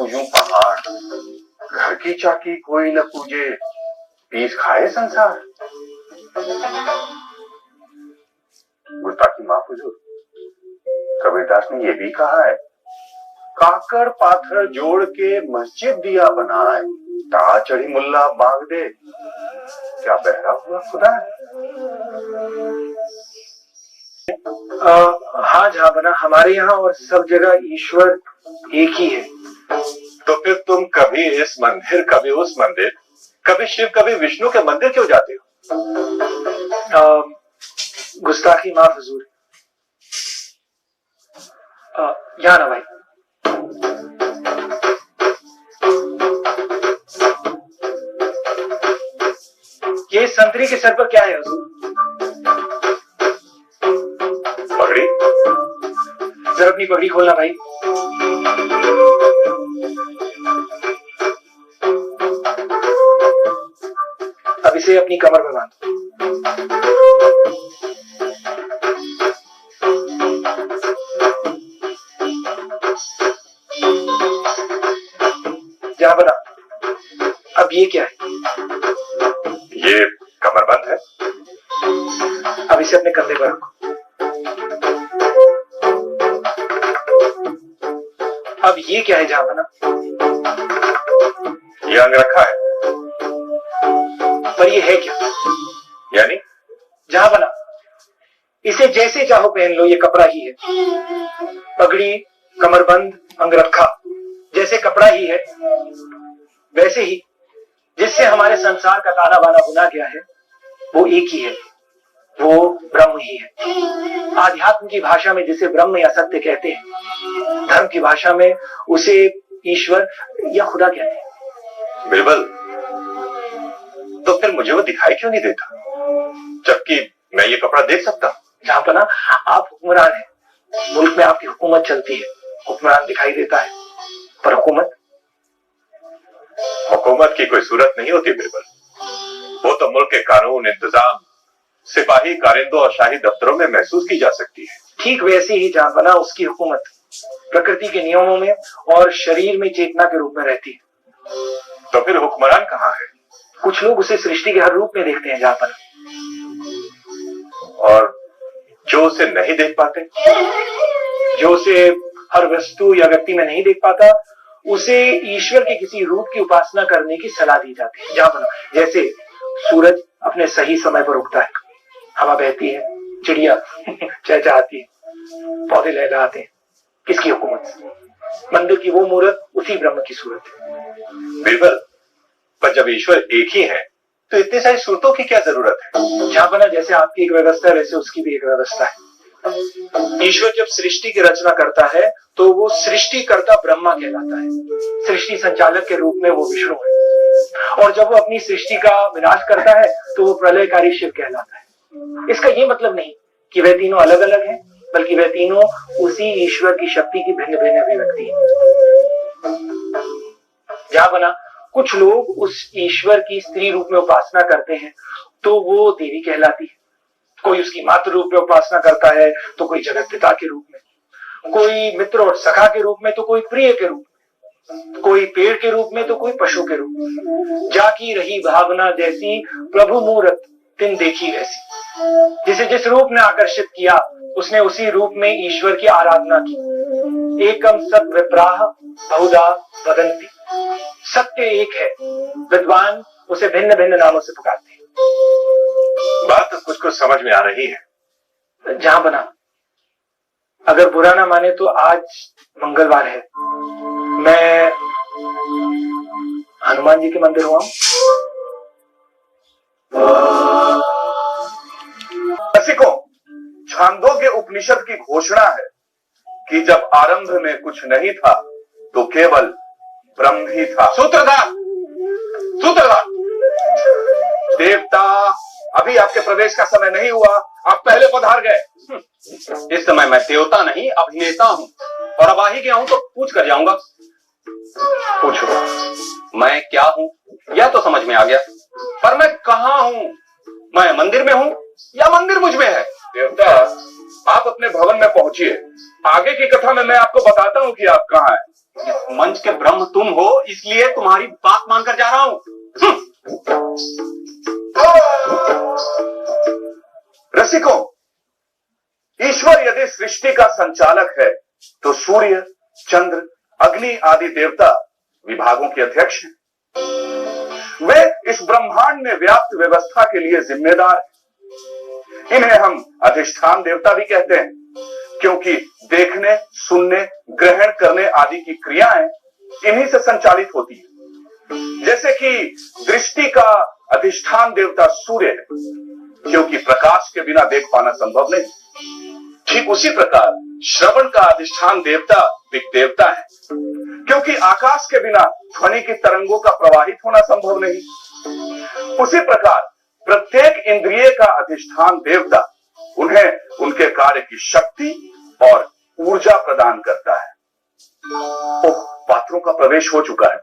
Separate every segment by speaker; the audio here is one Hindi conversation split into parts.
Speaker 1: पूजूं पहाड़, घर की चाकी कोई न पूजे, पीस खाए संसार। गुस्ताखी माफ हुजूर, कबीरदास ने ये भी कहा है, काकड़ पाथर जोड़ के मस्जिद दिया बनाए, ता चढ़ी मुल्ला बांग दे, क्या बहरा हुआ खुदा है?
Speaker 2: हाँ जहां हमारे यहाँ और सब जगह ईश्वर एक ही है।
Speaker 1: तो फिर तुम कभी इस मंदिर कभी उस मंदिर, कभी शिव कभी विष्णु के मंदिर क्यों जाते हो?
Speaker 2: गुस्ताखी माफ हुजूर। यहाँ ना भाई। ये संतरी के सर पर क्या है हुजूर?
Speaker 1: पगड़ी।
Speaker 2: जरा अपनी पगड़ी खोलना भाई। अब इसे अपनी कमर में बांधो। जहां बना, अब ये क्या है?
Speaker 1: ये कमरबंद है।
Speaker 2: अब इसे अपने कंधे पर रखो। अब ये क्या है जहां बना?
Speaker 1: ये अंग रखा है।
Speaker 2: पर ये है क्या?
Speaker 1: यानी?
Speaker 2: जहां बना, इसे जैसे चाहो पहन लो, ये कपड़ा ही है। पगड़ी, कमरबंद, अंगरखा जैसे कपड़ा ही है, वैसे ही जिससे हमारे संसार का ताना बाना बुना गया है, वो एक ही है, वो ब्रह्म ही है। आध्यात्म की भाषा में जिसे ब्रह्म या सत्य कहते हैं, धर्म की भाषा में उसे ईश्वर या खुदा कहते हैं।
Speaker 1: बिल्कुल। तो फिर मुझे वो दिखाई क्यों नहीं देता, जबकि मैं ये कपड़ा देख सकता हूँ?
Speaker 2: जहां पर ना आप हुक्मरान हैं, मुल्क में आपकी हुकूमत चलती है, हुक्मरान दिखाई देता है, पर
Speaker 1: हुकूमत की कोई सूरत नहीं होती बिल्कुल। वो तो मुल्क के कानून, इंतजाम, सिपाही, कारिंदों और शाही दफ्तरों में महसूस की जा सकती है।
Speaker 2: ठीक वैसे ही जहां बना उसकी हुकूमत प्रकृति के नियमों में और शरीर में चेतना के रूप में रहती है।
Speaker 1: तो फिर हुक्मरान कहाँ है?
Speaker 2: कुछ लोग उसे सृष्टि के हर रूप में देखते हैं जहां बना,
Speaker 1: और जो उसे नहीं देख पाते,
Speaker 2: जो उसे हर वस्तु या व्यक्ति में नहीं देख पाता, उसे ईश्वर के किसी रूप की उपासना करने की सलाह दी जाती है। जहां बना, जैसे सूरज अपने सही समय पर उगता है, हवा बहती है, चिड़िया चहचहाती है, पौधे लहलहाते हैं, किसकी हुकूमत से? मंदिर की वो मूर्त उसी ब्रह्म की सूरत है।
Speaker 1: बिल्कुल। पर जब ईश्वर एक ही है, तो इतनी सारी सूरतों की क्या जरूरत है?
Speaker 2: जहां बना, जैसे आपकी एक व्यवस्था है, वैसे उसकी भी एक व्यवस्था है। ईश्वर जब सृष्टि की रचना करता है, तो वो सृष्टिकर्ता ब्रह्मा कहलाता है। सृष्टि संचालक के रूप में वो विष्णु है, और जब वो अपनी सृष्टि का विनाश करता है, तो वो प्रलयकारी शिव कहलाता है। इसका ये मतलब नहीं कि वे तीनों अलग अलग हैं, बल्कि वे तीनों उसी ईश्वर की शक्ति की भिन्न भिन्न अभिव्यक्ति हैं। जहां बना, कुछ लोग उस ईश्वर की स्त्री रूप में उपासना करते हैं, तो वो देवी कहलाती है। कोई उसकी मातृ रूप में उपासना करता है, तो कोई जगत पिता के रूप में, कोई मित्र और सखा के रूप में, तो कोई प्रिय के रूप में, कोई पेड़ के रूप में, तो कोई पशु के रूप में। जाकी रही भावना जैसी, प्रभु मूरत तिन देखी वैसी। जिसे जिस रूप ने आकर्षित किया, उसने उसी रूप में ईश्वर की आराधना की। एकम सत विप्राह बहुधा वदंती। सत्य एक है, विद्वान उसे भिन्न भिन्न नामों से पुकारते हैं।
Speaker 1: बात तो कुछ कुछ समझ में आ रही है।
Speaker 2: जहां बना, अगर बुरा ना माने तो आज मंगलवार है, मैं हनुमान जी के मंदिर हुआ।
Speaker 1: रसिकों, छांदोग्य उपनिषद की घोषणा है कि जब आरंभ में कुछ नहीं था, तो केवल ब्रह्म ही था। सूत्रधार, सूत्रधार, देवता, अभी आपके प्रवेश का समय नहीं हुआ, आप पहले पधार गए।
Speaker 3: इस समय मैं देवता नहीं, अभिनेता हूँ, और अब आ ही गया हूँ तो पूछ कर जाऊंगा।
Speaker 1: पूछो।
Speaker 3: मैं क्या हूँ यह तो समझ में आ गया, पर मैं कहाँ हूँ? मैं मंदिर में हूँ या मंदिर मुझ में है?
Speaker 1: देवता, आप अपने भवन में पहुंचिए, आगे की कथा में मैं आपको बताता हूँ कि आप कहाँ हैं।
Speaker 3: इस मंच के ब्रह्म तुम हो, इसलिए तुम्हारी बात मानकर जा रहा हूं।
Speaker 1: रसिकों, ईश्वर यदि सृष्टि का संचालक है तो सूर्य, चंद्र, अग्नि आदि देवता विभागों के अध्यक्ष हैं। वे इस ब्रह्मांड में व्याप्त व्यवस्था के लिए जिम्मेदार हैं। इन्हें हम अधिष्ठान देवता भी कहते हैं, क्योंकि देखने, सुनने, ग्रहण करने आदि की क्रियाएं इन्हीं से संचालित होती है। जैसे कि दृष्टि का अधिष्ठान देवता सूर्य है, क्योंकि प्रकाश के बिना देख पाना संभव नहीं। ठीक उसी प्रकार श्रवण का अधिष्ठान देवता दिक् देवता है, क्योंकि आकाश के बिना ध्वनि की तरंगों का प्रवाहित होना संभव नहीं। उसी प्रकार प्रत्येक इंद्रिय का अधिष्ठान देवता उन्हें उनके कार्य की शक्ति और ऊर्जा प्रदान करता है। ओह, पात्रों का प्रवेश हो चुका है।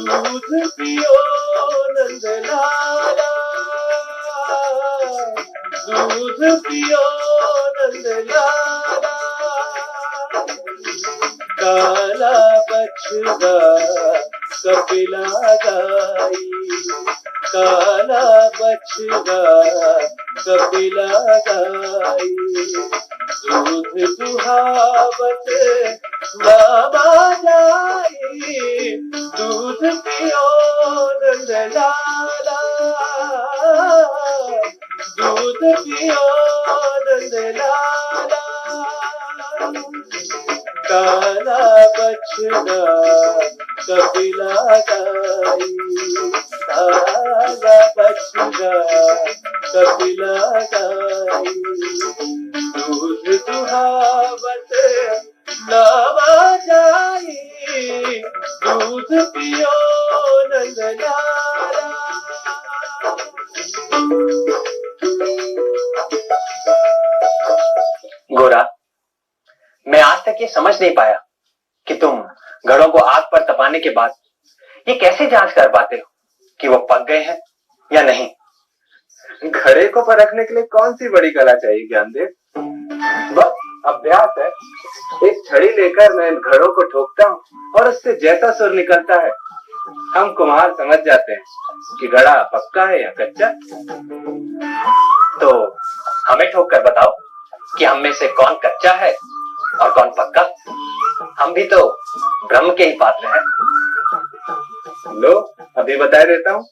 Speaker 2: दूध पियो नंदलाला, दूध पियो नंदलाला, काला बछड़ा कपिला गाई, काला बछड़ा कपिला गाई, दूध दुहावत बाबा जाई, दूध पियो नंदलाला, दूध पियो नंदलाला, काला बछड़ा कपिला गाई, काला बछड़ा कपिला गाई, दूध दुहावत लावा जाई, दूध पियो नंदलाला।
Speaker 4: गोरा, मैं आज तक ये समझ नहीं पाया कि तुम घड़ों को आग पर तपाने के बाद ये कैसे जांच कर पाते हो कि वो पक गए हैं या नहीं।
Speaker 5: घड़े को परखने के लिए कौन सी बड़ी कला चाहिए ज्ञानदेव? बस अभ्यास है। एक छड़ी लेकर मैं इन घड़ों को ठोकता हूँ और उससे जैसा सुर निकलता है हम कुम्हार समझ जाते हैं कि घड़ा पक्का है या कच्चा।
Speaker 4: तो हमें ठोक कर बताओ कि हम में से कौन कच्चा है और कौन पक्का। हम भी तो ब्रह्म के ही पात्र हैं।
Speaker 5: लो अभी बता देता हूँ।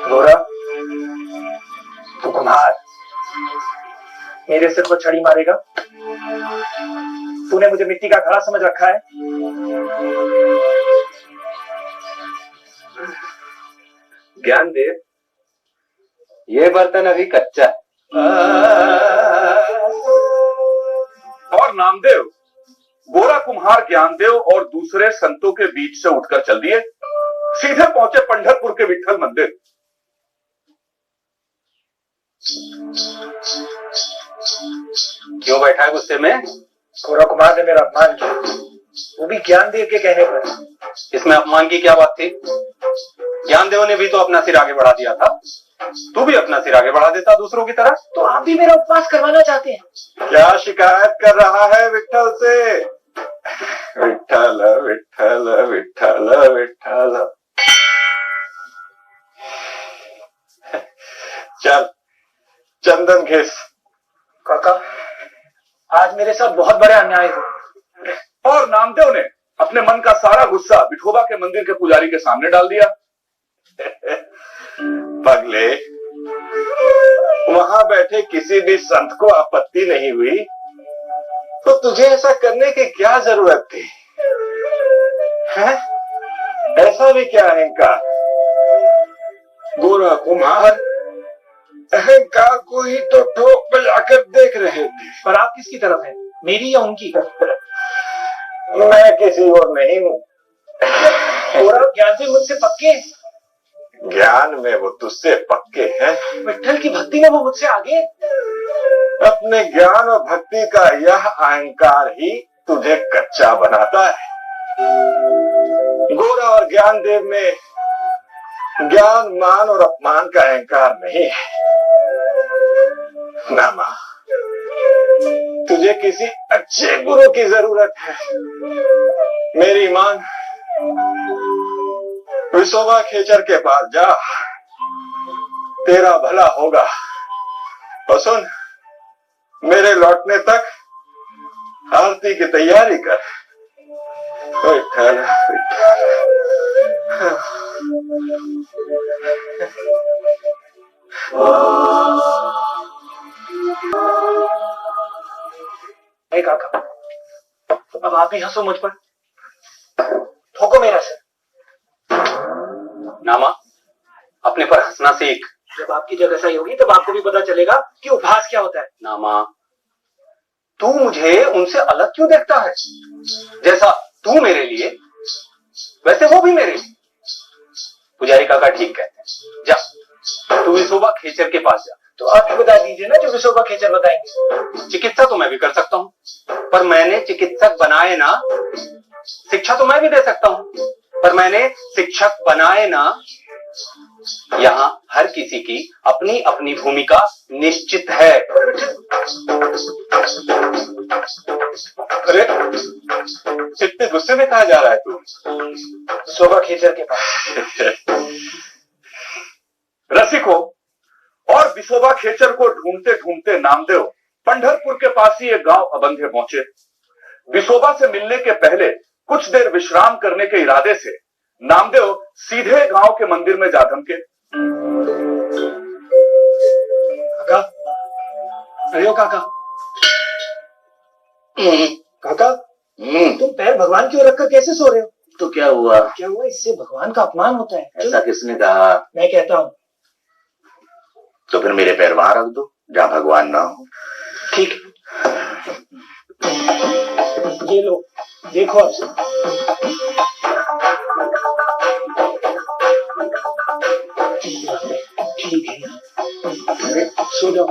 Speaker 2: गोरा, तू कुम्हार मेरे सिर को छड़ी मारेगा? तूने मुझे मिट्टी का घड़ा समझ रखा है?
Speaker 5: ज्ञानदेव, ये बर्तन अभी कच्चा है।
Speaker 1: और नामदेव, गोरा कुम्हार ज्ञानदेव और दूसरे संतों के बीच से उठकर चल दिए, सीधे पहुंचे पंढरपुर के विठल मंदिर।
Speaker 3: क्यों बैठा है गुस्से में?
Speaker 2: गोरा कुमार ने मेरा अपमान किया, वो भी ज्ञानदेव के कहने पर।
Speaker 3: इसमें अपमान की क्या बात थी? ज्ञानदेव ने भी तो अपना सिर आगे बढ़ा दिया था। तू भी अपना सिर आगे बढ़ा देता दूसरों की तरह।
Speaker 2: तो आप भी मेरा उपवास करवाना चाहते हैं?
Speaker 5: क्या शिकायत कर रहा है विठल से? विठल विठल विठल विठल। चल चंदन घिस।
Speaker 2: काका, आज मेरे साथ बहुत बड़े अन्याय हुआ।
Speaker 1: और नामदेव ने अपने मन का सारा गुस्सा विठोबा के मंदिर के पुजारी के सामने डाल दिया।
Speaker 5: पगले, वहां बैठे किसी भी संत को आपत्ति नहीं हुई तो तुझे ऐसा करने की क्या जरूरत थी? हैं? ऐसा भी क्या अहंकार? गोरा कुम्हार अहंकार को ही तो ठोक बजाकर देख रहे थे।
Speaker 2: पर आप किसकी तरफ हैं, मेरी या उनकी?
Speaker 5: मैं किसी और नहीं हूँ।
Speaker 2: गोरा, ज्ञान से मुझसे पक्के हैं?
Speaker 5: ज्ञान में वो तुझसे पक्के हैं।
Speaker 2: विट्ठल की भक्ति में वो मुझसे आगे।
Speaker 5: अपने ज्ञान और भक्ति का यह अहंकार ही तुझे कच्चा बनाता है। गोरा और ज्ञान देव में ज्ञान, मान और अपमान का अहंकार नहीं है। नामा, तुझे किसी अच्छे गुरु की जरूरत है। मेरी मान, विसोबा खेचर के पास जा, तेरा भला होगा। और सुन, मेरे लौटने तक आरती की तैयारी कर। विट्ठल,
Speaker 2: काका, अब आप ही हंसो मुझ पर, ठोको मेरा सिर।
Speaker 3: नामा, अपने पर हंसना सीख।
Speaker 2: जब आपकी जगह सही होगी तब आपको भी पता चलेगा कि उपहास क्या होता है।
Speaker 3: नामा, तू मुझे उनसे अलग क्यों देखता है? जैसा तू मेरे लिए, वैसे वो भी मेरे लिए। पुजारी काका ठीक कहते हैं। जा, तू विसोबा खेचर के पास जा।
Speaker 2: तो आप ही बता दीजिए ना जो विसोबा खेचर बताएंगे।
Speaker 3: चिकित्सा तो मैं भी कर सकता हूँ, पर मैंने चिकित्सक बनाए ना। शिक्षा तो मैं भी दे सकता हूँ, पर मैंने शिक्षक बनाए ना। यहाँ हर किसी की अपनी अपनी भूमिका निश्चित है।
Speaker 5: अरे, इतने गुस्से में कहा जा रहा है तू?
Speaker 2: विसोबा खेचर के पास।
Speaker 1: रसिको, और विसोबा खेचर को ढूंढते ढूंढते नामदेव पंढरपुर के पास ही एक गांव अबंधे पहुंचे। विसोबा से मिलने के पहले कुछ देर विश्राम करने के इरादे से नामदेव सीधे गांव के मंदिर में जा धमके।
Speaker 2: काका, अरे ओ काका। काका, तुम पैर भगवान की ओर रखकर कैसे सो रहे हो?
Speaker 6: तो क्या हुआ?
Speaker 2: क्या हुआ? इससे भगवान का अपमान होता है।
Speaker 6: ऐसा किसने कहा?
Speaker 2: मैं कहता हूँ।
Speaker 6: तो फिर मेरे पैर वहां रख दो जहां भगवान ना हो।
Speaker 2: ठीक है, ये लो, देखो अब से। ठीक है, अरे सो जाओ।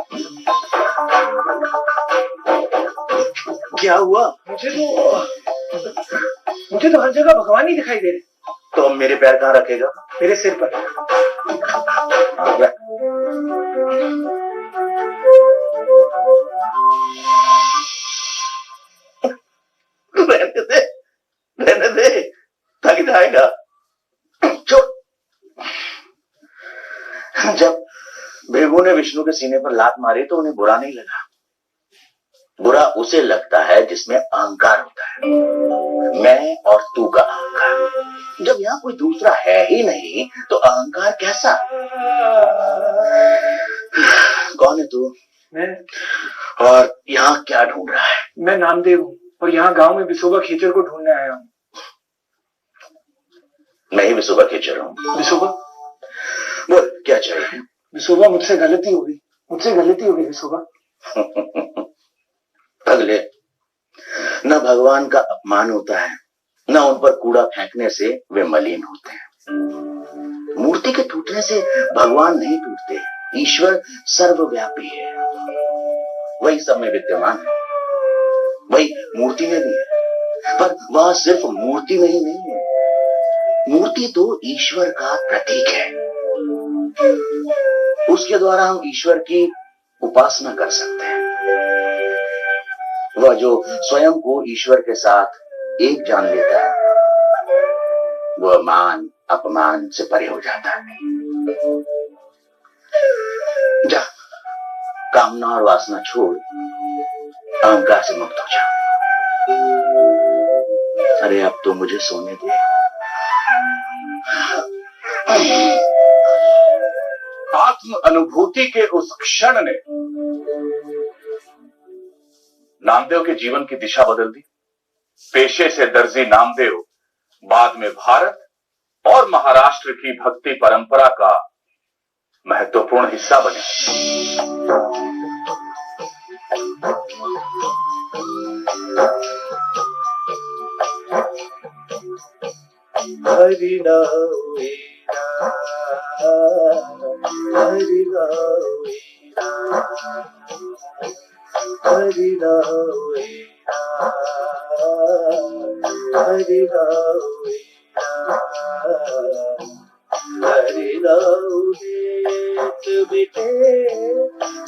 Speaker 6: क्या हुआ?
Speaker 2: मुझे तो हर जगह भगवान ही दिखाई दे रहे।
Speaker 6: तो अब मेरे पैर कहाँ रखेगा?
Speaker 2: मेरे सिर पर।
Speaker 6: रहने दे, थक जाएगा। जब भृगु ने विष्णु के सीने पर लात मारी तो उन्हें बुरा नहीं लगा। बुरा उसे लगता है जिसमें अहंकार होता है, मैं और तू का अहंकार। जब यहाँ कोई दूसरा है ही नहीं तो अहंकार कैसा? कौन है तू?
Speaker 2: मैं।
Speaker 6: और यहाँ क्या ढूंढ रहा है?
Speaker 2: मैं नामदेव हूँ और यहाँ गांव में विसोबा खेचर को ढूंढने आया हूँ।
Speaker 6: मैं ही विसोबा खेचर हूँ।
Speaker 2: विसोबा,
Speaker 6: बोल क्या चाहिए?
Speaker 2: विसोबा, मुझसे गलती हो गई, मुझसे गलती हो गई विसोबा।
Speaker 6: अगले, न भगवान का अपमान होता है, न उन पर कूड़ा फेंकने से वे मलिन होते हैं। मूर्ति के टूटने से भगवान नहीं टूटते, ईश्वर सर्वव्यापी है। वही सब में विद्यमान है, वही मूर्ति में भी है। पर वह सिर्फ मूर्ति में ही नहीं है, मूर्ति तो ईश्वर का प्रतीक है। उसके द्वारा हम ईश्वर की उपासना कर सकते हैं। वह जो स्वयं को ईश्वर के साथ एक जान लेता है, वह मान अपमान से परे हो जाता है। जा, कामना और वासना छोड़, अहंकार से मुक्त हो जा। अरे अब तो मुझे सोने दे।
Speaker 1: आत्म अनुभूति के उस क्षण ने नामदेव के जीवन की दिशा बदल दी। पेशे से दर्जी नामदेव बाद में भारत और महाराष्ट्र की भक्ति परंपरा का महत्वपूर्ण हिस्सा बने।
Speaker 2: हरि नाम मेरा
Speaker 5: हरि राम हरि राम हरि राम मिटे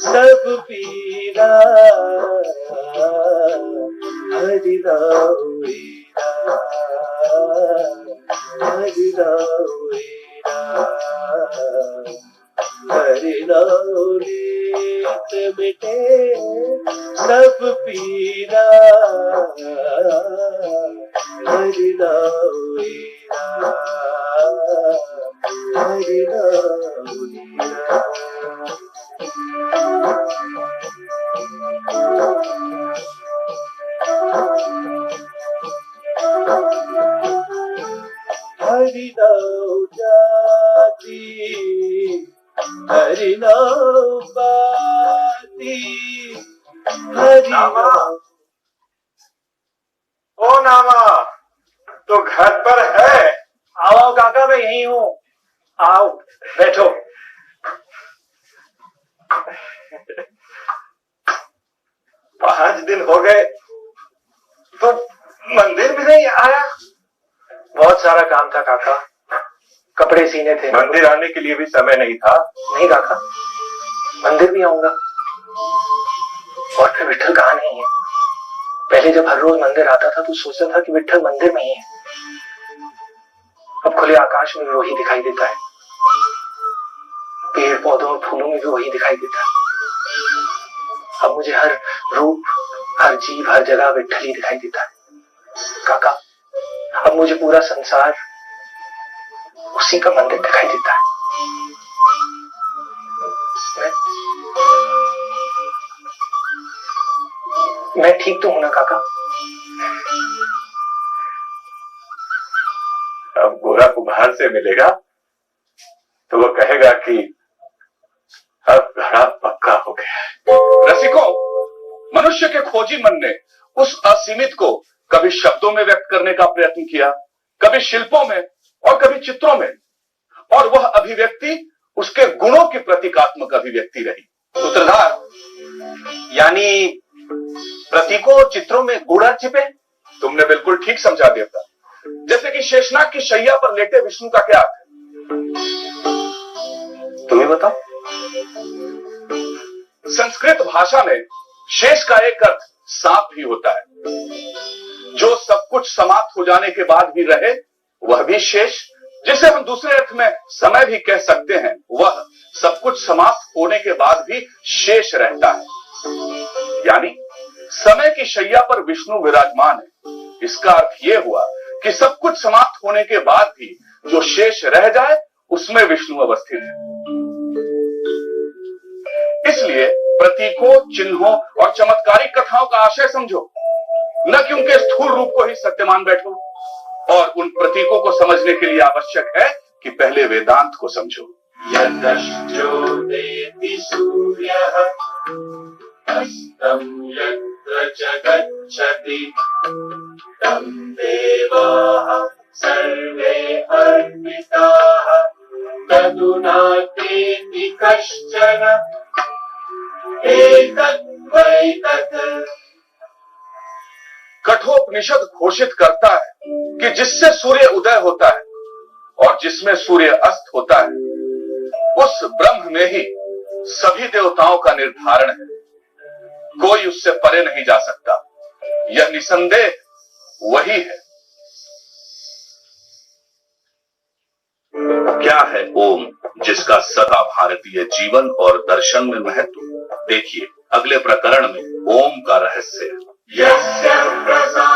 Speaker 5: सब पीरा हरि राम हरि राम हरि राम मिटे सब पीरा हरि राम हरि राम हरि नाम जाति हरि नाम बाती हरि नाम।
Speaker 1: ओ नामा, तो घर पर है?
Speaker 2: आओ आओ काका, मैं यही हूँ, आओ बैठो।
Speaker 1: 5 दिन हो गए तो मंदिर भी नहीं आया।
Speaker 2: बहुत सारा काम था काका, कपड़े सीने थे।
Speaker 1: मंदिर आने के लिए भी समय नहीं था।
Speaker 2: नहीं काका, मंदिर भी आऊंगा। और फिर विट्ठल कहाँ नहीं है? पहले जब हर रोज मंदिर आता था तो सोचता था कि विट्ठल मंदिर में ही है। अब खुले आकाश में भी वही दिखाई देता है, पेड़ पौधों और फूलों में भी वही दिखाई देता है। अब मुझे हर रूप, हर जीव, हर जगह विट्ठल ही दिखाई देता है। काका, अब मुझे पूरा संसार उसी का मंदिर दिखाई देता है। मैं ठीक तो हूं ना काका?
Speaker 1: अब गोरा कुम्हार से मिलेगा तो वो कहेगा कि अब घड़ा पक्का हो गया है। रसिकों, मनुष्य के खोजी मन ने उस असीमित को कभी शब्दों में व्यक्त करने का प्रयत्न किया, कभी शिल्पों में और कभी चित्रों में, और वह अभिव्यक्ति उसके गुणों की प्रतीकात्मक अभिव्यक्ति रही।
Speaker 3: सूत्रधार, यानी प्रतीकों और चित्रों में गुण छिपे?
Speaker 1: तुमने बिल्कुल ठीक समझा देवता। जैसे कि शेषनाग की शैया पर लेटे विष्णु का क्या अर्थ है?
Speaker 3: तुम्हें बताओ।
Speaker 1: संस्कृत भाषा में शेष का एक अर्थ सांप भी होता है। जो सब कुछ समाप्त हो जाने के बाद भी रहे वह भी शेष, जिसे हम दूसरे अर्थ में समय भी कह सकते हैं, वह सब कुछ समाप्त होने के बाद भी शेष रहता है। यानी समय की शैया पर विष्णु विराजमान है। इसका अर्थ यह हुआ कि सब कुछ समाप्त होने के बाद भी जो शेष रह जाए उसमें विष्णु अवस्थित है। इसलिए प्रतीकों, चिन्हों और चमत्कारिक कथाओं का आशय समझो, न कि उनके स्थूल रूप को ही सत्य मान बैठो। और उन प्रतीकों को समझने के लिए आवश्यक है कि पहले वेदांत को समझो।
Speaker 5: यदश्चोदेति सूर्यः अस्तं यत्र च गच्छति तं देवाः सर्वे अर्पिताः तदुनातेति कश्चन एतद्वैतत्।
Speaker 1: कठोपनिषद घोषित करता है कि जिससे सूर्य उदय होता है और जिसमें सूर्य अस्त होता है, उस ब्रह्म में ही सभी देवताओं का निर्धारण है। कोई उससे परे नहीं जा सकता। यह निसंदेह वही है। क्या है ओम, जिसका सदा भारतीय जीवन और दर्शन में महत्व? देखिए अगले प्रकरण में ओम का रहस्य।
Speaker 5: यस्य प्रसादेन